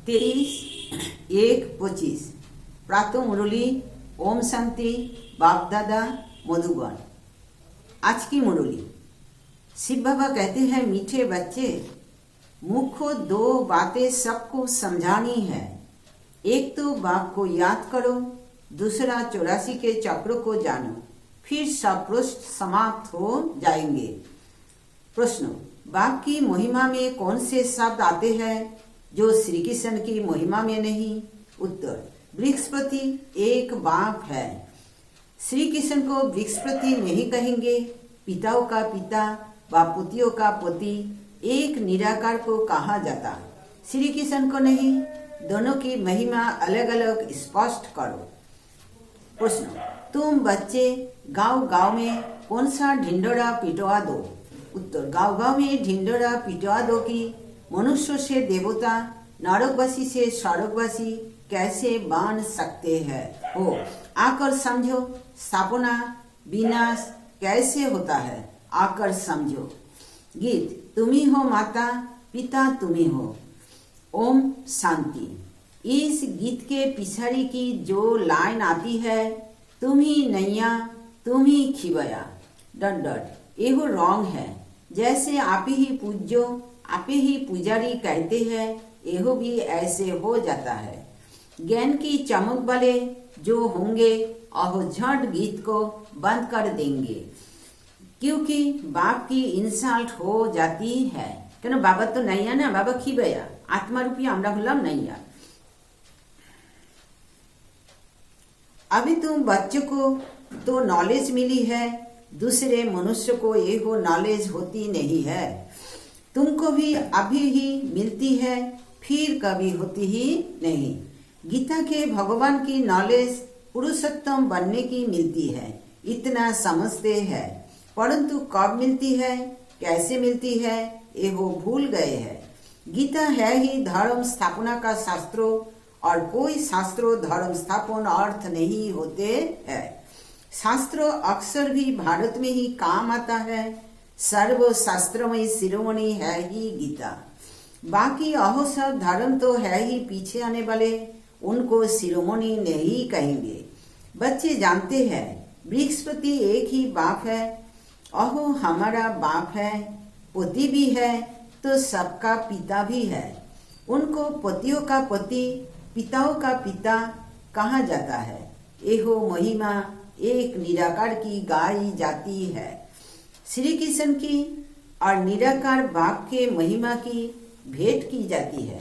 23/1/25 प्रातः मुरली ओम शांति बाप दादा मधुबन। आज की मुरली शिव बाबा कहते हैं, मीठे बच्चे, मुझको दो बातें सबको समझानी है। एक तो बाप को याद करो, दूसरा 84 के चक्रों को जानो, फिर सब प्रश्न समाप्त हो जाएंगे। प्रश्न: बाप की महिमा में कौन से शब्द आते हैं जो श्री कृष्ण की महिमा में नहीं? उत्तर: बृहस्पति एक बाप है। श्री कृष्ण को बृहस्पति नहीं कहेंगे। पिताओं का पिता व पुतियों का पति एक निराकार को कहा जाता, श्री कृष्ण को नहीं। दोनों की महिमा अलग अलग स्पष्ट करो। प्रश्न: तुम बच्चे गांव गांव में कौन सा ढिंडोरा पिटवा दो? उत्तर: गांव गांव में ढिंडोरा पिटवा दो कि मनुष्य से देवता, नरकवासी से स्वर्गवासी कैसे बन सकते हैं हो। आकर समझो, स्थापना विनाश कैसे होता है, आकर समझो। गीत: तुम्ही हो माता, पिता तुम्ही हो। ओम शांति। इस गीत के पिछाड़ी की जो लाइन आती है, तुम ही नैया तुम ही खिवया डट डट, ये रॉन्ग है। जैसे आप ही पूज्यो आप ही पुजारी कहते हैं, यह भी ऐसे हो जाता है। ज्ञान की चमक वाले जो होंगे और झट गीत को बंद कर देंगे, क्योंकि बाप की इंसल्ट हो जाती है। क्यों? बाबा तो नैया ना, बाबा खिवया, आत्मा रूपी आमरा हलाम नैया। अभी तुम बच्चों को तो नॉलेज मिली है, दूसरे मनुष्य को ये हो नॉलेज होती नहीं है। तुमको भी अभी ही मिलती है, फिर कभी होती ही नहीं। गीता के भगवान की नॉलेज पुरुषोत्तम बनने की मिलती है, इतना समझते हैं, परंतु कब मिलती है, कैसे मिलती है, ये वो भूल गए हैं। गीता है ही धर्म स्थापना का शास्त्रों, और कोई शास्त्रों धर्म स्थापन अर्थ नहीं होते हैं। शास्त्र अक्सर भी भारत में ही काम आता है। सर्व शास्त्रमय शिरोमणि है ही गीता। बाकी अहो सब धर्म तो है ही पीछे आने वाले, उनको शिरोमणि नहीं कहेंगे। बच्चे जानते हैं बृहस्पति एक ही बाप है। अहो हमारा बाप है, पति भी है तो सबका पिता भी है। उनको पतियों का पति, पिताओं का पिता कहा जाता है। एहो महिमा एक निराकार की गाई जाती है। श्री कृष्ण की और निराकार बाप के महिमा की भेंट की जाती है।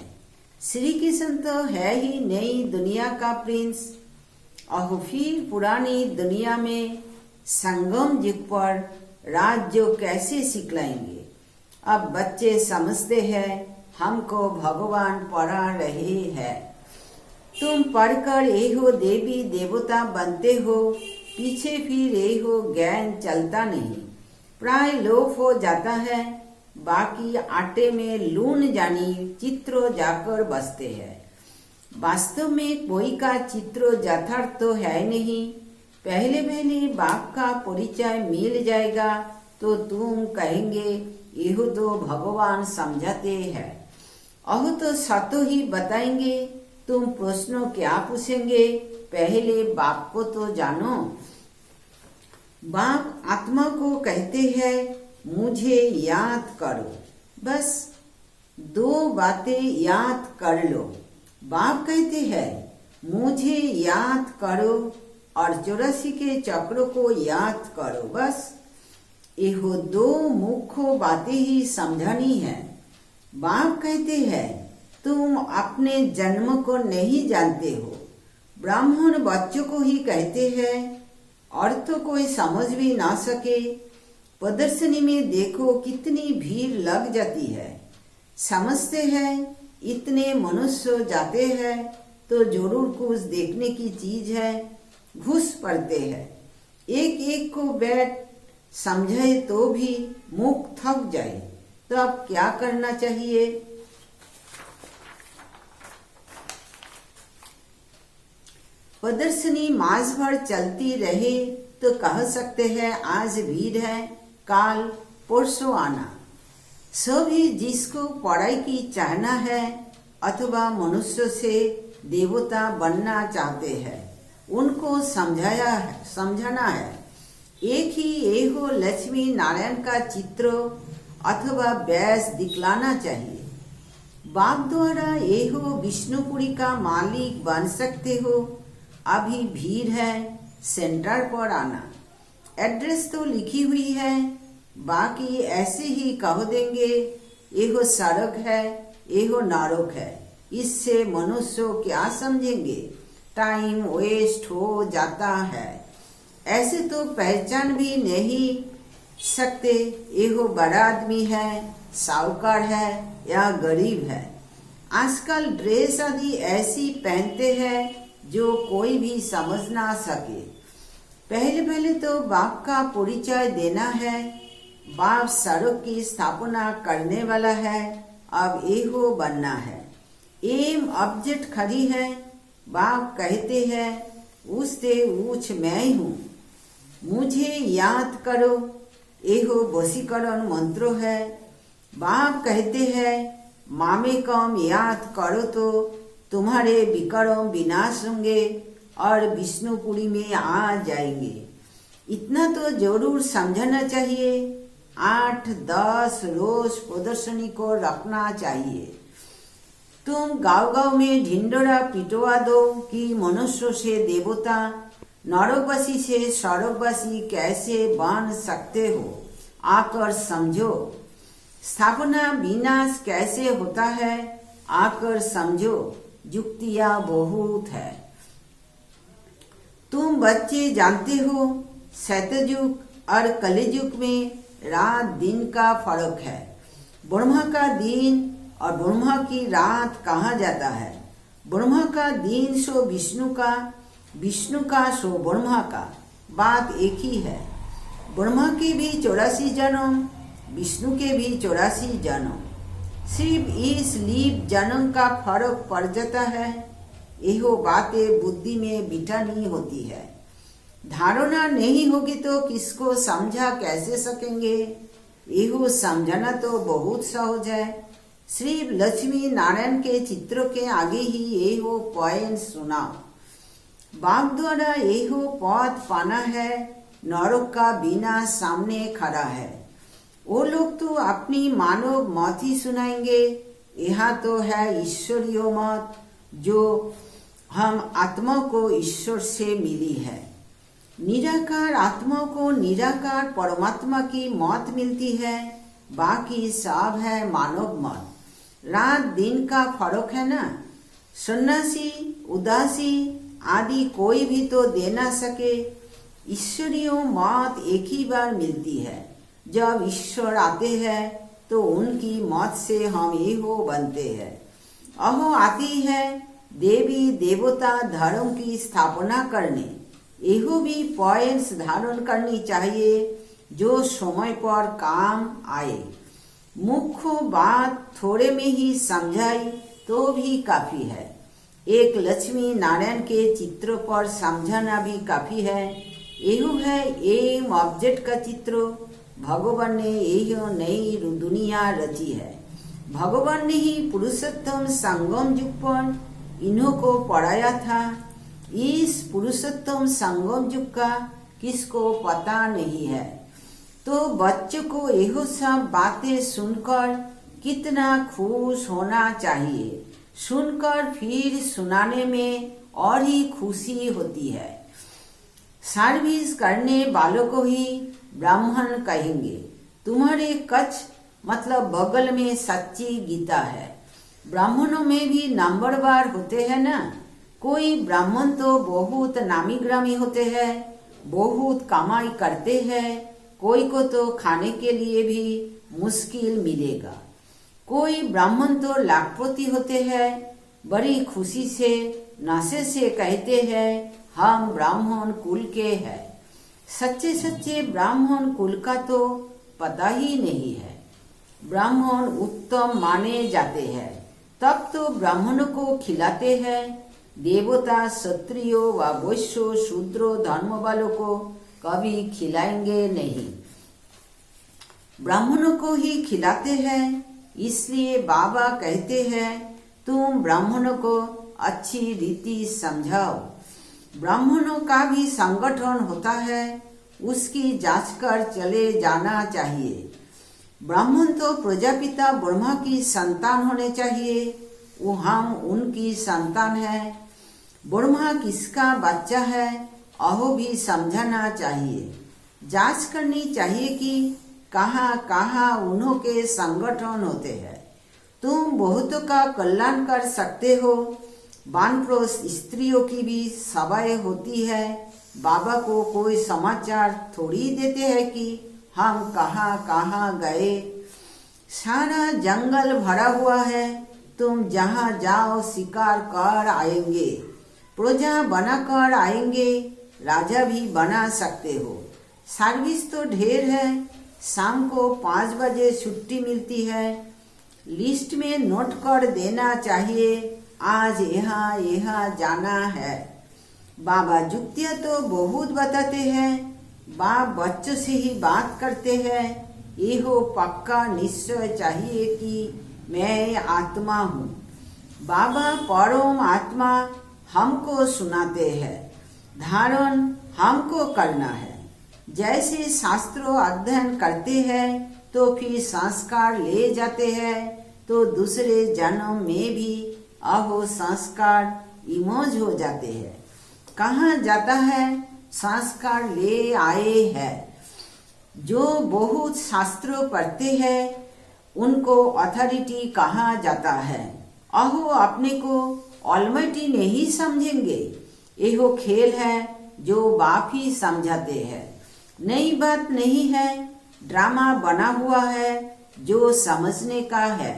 श्री कृष्ण तो है ही नई दुनिया का प्रिंस, और फिर पुरानी दुनिया में संगम युग पर राज्य कैसे सिखलाएंगे। अब बच्चे समझते हैं हमको भगवान पढ़ा रहे हैं। तुम पढ़कर ये हो देवी देवता बनते हो, पीछे फिर ये हो ज्ञान चलता नहीं, प्राय लोप हो जाता है। बाकी आटे में लून जानी चित्र जाकर बसते हैं। वास्तव में कोई का चित्र यथार्थ तो है नहीं। पहले पहले बाप का परिचय मिल जाएगा तो तुम कहेंगे यह तो भगवान समझाते हैं। अहो तो सतो ही बताएंगे। तुम प्रश्नों क्या पूछेंगे, पहले बाप को तो जानो। बाप आत्मा को कहते हैं मुझे याद करो, बस दो बातें याद कर लो। बाप कहते हैं मुझे याद करो और 84 के चक्रों को याद करो, बस यह दो मुख्य बातें ही समझानी है। बाप कहते हैं तुम अपने जन्म को नहीं जानते हो। ब्राह्मण बच्चों को ही कहते हैं, अर्थ कोई समझ भी ना सके। प्रदर्शनी में देखो कितनी भीड़ लग जाती है। समझते हैं इतने मनुष्य जाते हैं तो जरूर कुछ देखने की चीज है, घुस पड़ते हैं। एक एक को बैठ समझे तो भी मुख थक जाए, तो अब क्या करना चाहिए? प्रदर्शनी मास भर चलती रहे तो कह सकते हैं आज भीड़ है, काल परसों आना। सभी जिसको पढ़ाई की चाहना है अथवा मनुष्य से देवता बनना चाहते हैं, उनको समझाना है। एक ही ये हो लक्ष्मी नारायण का चित्र अथवा व्यास दिखलाना चाहिए। बाप द्वारा ये हो विष्णुपुरी का मालिक बन सकते हो। अभी भीड़ है, सेंटर पर आना। एड्रेस तो लिखी हुई है, बाकी ऐसे ही कह देंगे ये हो सड़क है, ये हो नरक है। इससे मनुष्य क्या समझेंगे, टाइम वेस्ट हो जाता है। ऐसे तो पहचान भी नहीं सकते ये हो बड़ा आदमी है, साहूकार है या गरीब है। आजकल ड्रेस आदि ऐसी पहनते हैं जो कोई भी समझ ना सके। पहले तो बाप का परिचय देना है। बाप सड़क की स्थापना करने वाला है, अब ये हो बनना है। एम ऑब्जेक्ट खड़ी है। बाप कहते हैं उससे ऊंच मैं हूँ, मुझे याद करो। ये हो वशीकरण मंत्र है। बाप कहते हैं मामे कम याद करो तो तुम्हारे विक्रम विनाश होंगे और विष्णुपुरी में आ जाएंगे। इतना तो जरूर समझना चाहिए। 8-10 रोज प्रदर्शनी को रखना चाहिए। तुम गांव में ढिंडोरा पिटवा दो कि मनुष्य से देवता, नरकवासी से स्वर्गवासी कैसे बन सकते हो, आकर समझो। स्थापना विनाश कैसे होता है, आकर समझो। युक्तियां बहुत है। तुम बच्चे जानते हो सतयुग और कलियुग में रात दिन का फर्क है। ब्रह्मा का दिन और ब्रह्मा की रात कहा जाता है। ब्रह्मा का दिन सो विष्णु का, विष्णु का सो ब्रह्मा का, बात एक ही है। ब्रह्मा के भी 84 जन्म, विष्णु के भी 84 जन्म। सिर्फ इस लीप जन्म का फर्क पड़ जाता है। यह बातें बुद्धि में बिठानी होती है। धारणा नहीं होगी तो किसको समझा कैसे सकेंगे। यह समझना तो बहुत सहज है। सिर्फ लक्ष्मी नारायण के चित्र के आगे ही ये हो पॉइंट सुनाओ। बाप द्वारा ये हो पद पाना है। नरक का बिना सामने खड़ा है। वो लोग तो अपनी मानव मत ही सुनाएंगे। यहाँ तो है ईश्वरीय मत, जो हम आत्मा को ईश्वर से मिली है। निराकार आत्मा को निराकार परमात्मा की मौत मिलती है। बाकी सब है मानव मत। रात दिन का फर्क है ना। सन्यासी उदासी आदि कोई भी तो दे ना सके। ईश्वरीय मौत एक ही बार मिलती है। जब ईश्वर आते हैं तो उनकी मौत से हम ये हो बनते हैं। अहो आती है देवी देवता धर्म की स्थापना करने। यहो भी पॉइंट्स धारण करनी चाहिए जो समय पर काम आए। मुख्य बात थोड़े में ही समझाई तो भी काफी है। एक लक्ष्मी नारायण के चित्र पर समझाना भी काफी है। यही है एम ऑब्जेक्ट का चित्र। भगवान ने यही नई दुनिया रची है। भगवान ने ही पुरुषोत्तम संगम युग पर इन्हों को पढ़ाया था। इस पुरुषोत्तम संगम युग का किसको पता नहीं है। तो बच्चों को यह सब बातें सुनकर कितना खुश होना चाहिए। सुनकर फिर सुनाने में और ही खुशी होती है। सर्विस करने वालों को ही ब्राह्मण कहेंगे। तुम्हारे कच्छ मतलब बगल में सच्ची गीता है। ब्राह्मणों में भी नंबरवार होते हैं ना। कोई ब्राह्मण तो बहुत नामी ग्रामी होते हैं, बहुत कमाई करते हैं। कोई को तो खाने के लिए भी मुश्किल मिलेगा। कोई ब्राह्मण तो लाखपति होते हैं, बड़ी खुशी से नासे से कहते हैं हम ब्राह्मण कुल के हैं। सच्चे सच्चे ब्राह्मण कुल का तो पता ही नहीं है। ब्राह्मण उत्तम माने जाते हैं तब तो ब्राह्मणों को खिलाते हैं। देवता क्षत्रियो व वैश्यो शूद्रो धर्म वालों को कभी खिलाएंगे नहीं, ब्राह्मणों को ही खिलाते हैं। इसलिए बाबा कहते हैं तुम ब्राह्मणों को अच्छी रीति समझाओ। ब्राह्मणों का भी संगठन होता है, उसकी जांच कर चले जाना चाहिए। ब्राह्मण तो प्रजापिता ब्रह्मा की संतान होने चाहिए, वो हम उनकी संतान है। ब्रह्मा किसका बच्चा है, अहो भी समझाना चाहिए। जांच करनी चाहिए कि कहाँ कहाँ उन्हों के संगठन होते हैं। तुम बहुतों का कल्याण कर सकते हो। वानप्रस्थ स्त्रियों की भी सभाएं होती है। बाबा को कोई समाचार थोड़ी देते हैं कि हम कहाँ कहाँ गए। सारा जंगल भरा हुआ है, तुम जहाँ जाओ शिकार कर आएंगे, प्रजा बना कर आएंगे, राजा भी बना सकते हो। सर्विस तो ढेर है। शाम को 5 बजे छुट्टी मिलती है। लिस्ट में नोट कर देना चाहिए, आज यहाँ यहाँ जाना है। बाबा जुक्तियाँ तो बहुत बताते हैं। बाप बच्चों से ही बात करते हैं। ये हो पक्का निश्चय चाहिए कि मैं आत्मा हूँ। बाबा परम आत्मा हमको सुनाते हैं, धारण हमको करना है। जैसे शास्त्रों अध्ययन करते हैं तो फिर संस्कार ले जाते हैं, तो दूसरे जन्म में भी अहो संस्कार इमोज हो जाते हैं। कहाँ जाता है, संस्कार ले आए हैं। जो बहुत शास्त्रों पढ़ते हैं उनको अथॉरिटी कहा जाता है। अहो अपने को ऑलमाइटी नहीं समझेंगे। यह खेल है जो बाप ही समझाते हैं। नई बात नहीं है, ड्रामा बना हुआ है जो समझने का है।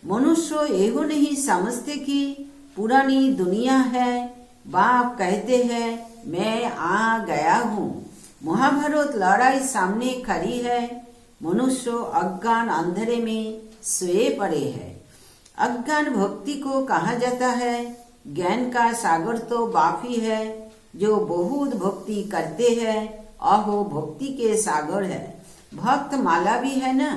मनुष्य यह नहीं समझते कि पुरानी दुनिया है। बाप कहते हैं मैं आ गया हूँ। महाभारत लड़ाई सामने खड़ी है। मनुष्य अज्ञान अंधेरे में सोए पड़े है। अज्ञान भक्ति को कहा जाता है। ज्ञान का सागर तो बाप ही है जो बहुत भक्ति करते हैं। अहो भक्ति के सागर है। भक्त माला भी है ना,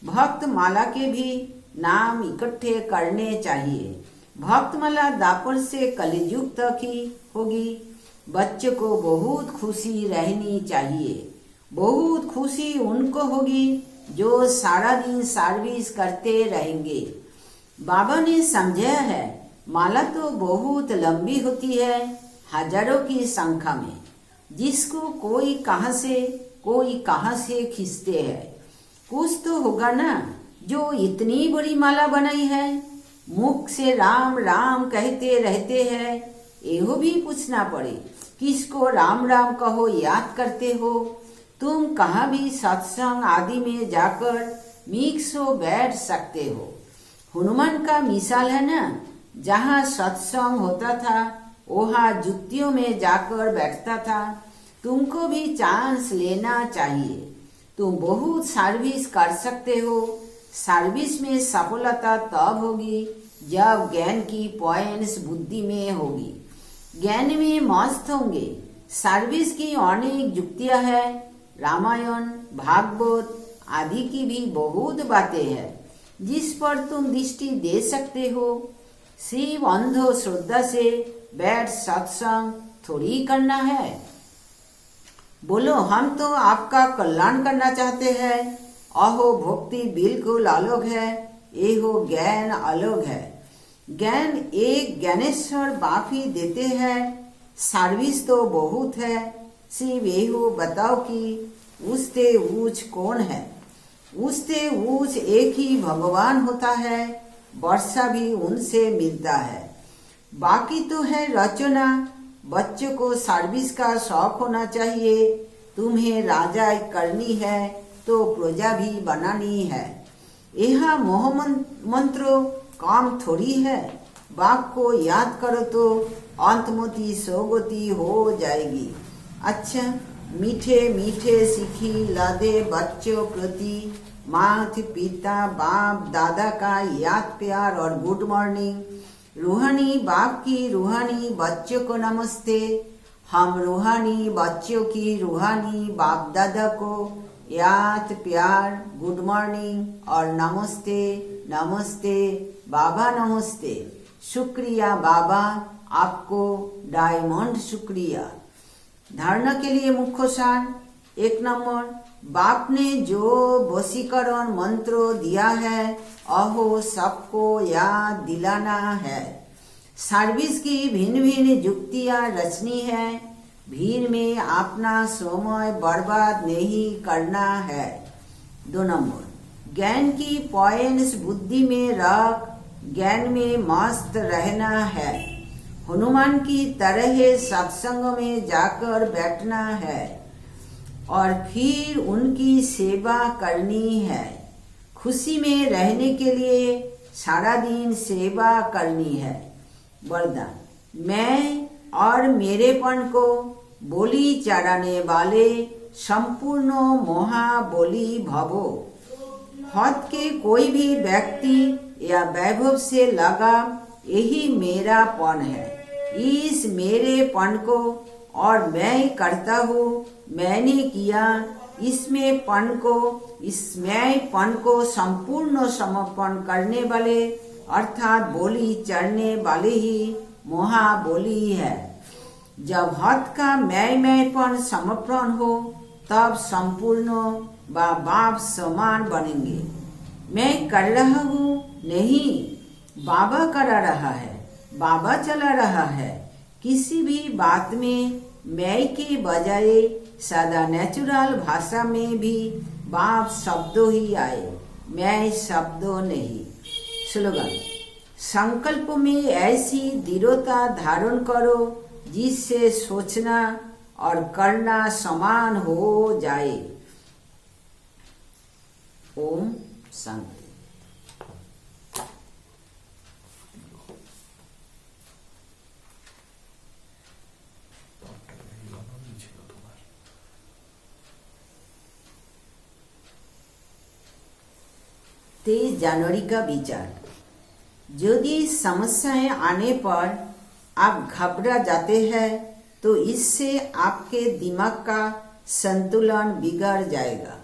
भक्त माला के भी नाम इकट्ठे करने चाहिए। भक्त माला दापर से कलियुग तक ही होगी। बच्चे को बहुत खुशी रहनी चाहिए। बहुत खुशी उनको होगी जो सारा दिन सर्विस करते रहेंगे। बाबा ने समझाया है माला तो बहुत लंबी होती है, हजारों की संख्या में, जिसको कोई कहाँ से खींचते हैं। कुछ तो होगा ना जो इतनी बड़ी माला बनाई है। मुख से राम राम कहते रहते हैं। एहो भी पूछना पड़े किसको राम राम कहो याद करते हो। तुम कहाँ भी सत्संग आदि में जाकर मिक्स हो बैठ सकते हो। हनुमान का मिसाल है ना, जहाँ सत्संग होता था वहाँ जुतियों में जाकर बैठता था। तुमको भी चांस लेना चाहिए। तुम बहुत सर्विस कर सकते हो। सर्विस में सफलता तब होगी जब ज्ञान की पॉइंट्स बुद्धि में होगी। ज्ञान में मस्त होंगे। सर्विस की अनेक युक्तियां है। रामायण भागवत आदि की भी बहुत बातें हैं जिस पर तुम दृष्टि दे सकते हो। सिर्फ अंधो श्रद्धा से बैठ सत्संग थोड़ी करना है। बोलो हम तो आपका कल्याण करना चाहते हैं। अहो भक्ति बिल्कुल अलग है, ये हो ज्ञान अलग है। ज्ञान एक ज्ञानेश्वर बाप ही देते हैं। सर्विस तो बहुत है। सिर्फ ये हो बताओ कि उससे ऊंच कौन है। उससे ऊंच एक ही भगवान होता है। वर्षा भी उनसे मिलता है। बाकी तो है रचना। बच्चों को सर्विस का शौक होना चाहिए। तुम्हें राजा करनी है तो प्रजा भी बनानी है। यह मोह मंत्रो काम थोड़ी है। बाप को याद करो तो अंतमति सोगति हो जाएगी। अच्छा मीठे मीठे सीखी लादे बच्चों प्रति माता पिता बाप दादा का याद प्यार और गुड मॉर्निंग। रूहानी बाप की रूहानी बच्चों को नमस्ते। हम रूहानी बच्चों की रूहानी बाप दादा को याद प्यार गुड मॉर्निंग और नमस्ते नमस्ते बाबा, नमस्ते। शुक्रिया बाबा, आपको डायमंड शुक्रिया। धारणा के लिए मुख्य सार। 1 नंबर, बाप ने जो वशीकरण मंत्र दिया है अहो सबको याद दिलाना है। सर्विस की भिन्न भिन्न युक्तियां रचनी है। भीड़ में अपना समय बर्बाद नहीं करना है। 2 नंबर, ज्ञान की पॉइंट्स बुद्धि में रख ज्ञान में मस्त रहना है। हनुमान की तरह सत्संग में जाकर बैठना है और फिर उनकी सेवा करनी है। खुशी में रहने के लिए सारा दिन सेवा करनी है। वरदान, मैं और मेरेपन को बोली चढ़ाने वाले संपूर्ण महाबली भवो। हद के कोई भी व्यक्ति या वैभव से लगा यही मेरा पन है। इस मेरेपन को और मैं करता हूँ, मैंने किया, इसमें पन को, इस मैं पन को संपूर्ण समर्पण करने वाले अर्थात बोली चढ़ने वाले ही महाबोली है। जब हद का मैंपन समर्पण हो तब संपूर्ण बाप समान बनेंगे। मैं कर रहा हूँ नहीं, बाबा करा रहा है, बाबा चला रहा है। किसी भी बात में मैं के बजाय सदा नेचुरल भाषा में भी बाप शब्दों ही आए, मैं शब्दों नहीं। स्लोगन, संकल्प में ऐसी दृढ़ता धारण करो जिससे सोचना और करना समान हो जाए। ओम शांति। जनवरी का विचार। यदि समस्याएं आने पर आप घबरा जाते हैं तो इससे आपके दिमाग का संतुलन बिगड़ जाएगा।